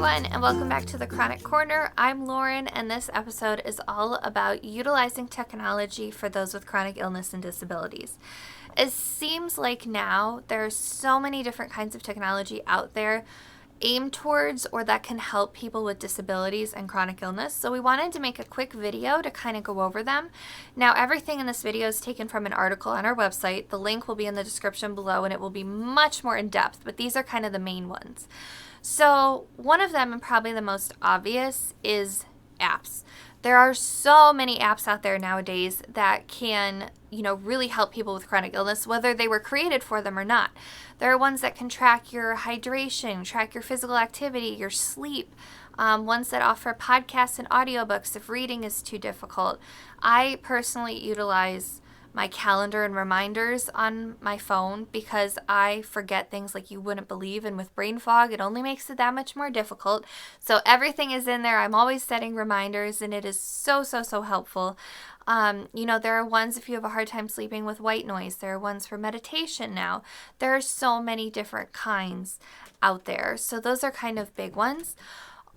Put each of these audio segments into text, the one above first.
everyone, and welcome back to the Chronic Corner. I'm Lauren, and this episode is all about utilizing technology for those with chronic illness and disabilities. It seems like now there are so many different kinds of technology out there aimed towards or that can help people with disabilities and chronic illness. So we wanted to make a quick video to kind of go over them. Now, everything in this video is taken from an article on our website. The link will be in the description below, and it will be much more in depth, but these are kind of the main ones. So one of them, and probably the most obvious, is apps. There are so many apps out there nowadays that can, really help people with chronic illness, whether they were created for them or not. There are ones that can track your hydration, track your physical activity, your sleep, ones that offer podcasts and audiobooks if reading is too difficult. I personally utilize my calendar and reminders on my phone because I forget things like you wouldn't believe, and with brain fog, it only makes it that much more difficult. So everything is in there. I'm always setting reminders, and it is so helpful. There are ones if you have a hard time sleeping with white noise. There are ones for meditation now. There are so many different kinds out there. So those are kind of big ones.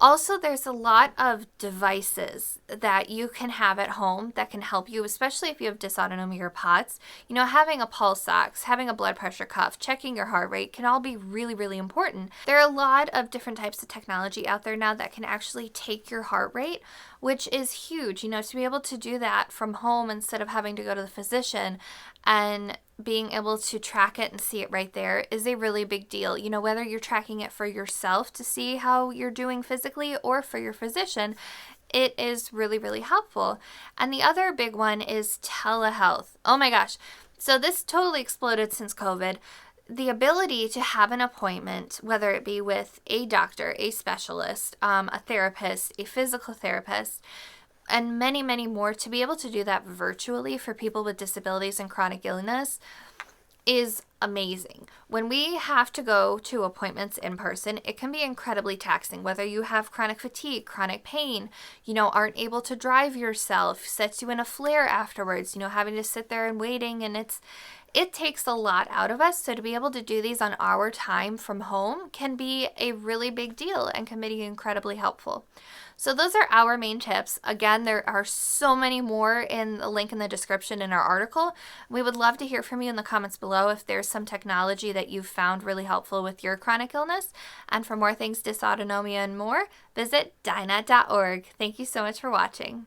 Also, there's a lot of devices that you can have at home that can help you, especially if you have dysautonomia or POTS. Having a pulse ox, having a blood pressure cuff, checking your heart rate can all be really important. There are a lot of different types of technology out there now that can actually take your heart rate, which is huge. To be able to do that from home instead of having to go to the physician and being able to track it and see it right there is a really big deal. Whether you're tracking it for yourself to see how you're doing physically or for your physician, it is really helpful. And the other big one is telehealth. Oh my gosh. So this totally exploded since COVID. The ability to have an appointment, whether it be with a doctor, a specialist, a therapist, a physical therapist, and many more, to be able to do that virtually for people with disabilities and chronic illness is amazing. When we have to go to appointments in person, it can be incredibly taxing, whether you have chronic fatigue, chronic pain, aren't able to drive yourself, sets you in a flare afterwards, having to sit there and waiting, and it takes a lot out of us. So to be able to do these on our time from home can be a really big deal and can be incredibly helpful. So those are our main tips. Again, there are so many more in the link in the description in our article. We would love to hear from you in the comments below if there's some technology that you've found really helpful with your chronic illness. And for more things dysautonomia and more, visit Dinet.org. Thank you so much for watching.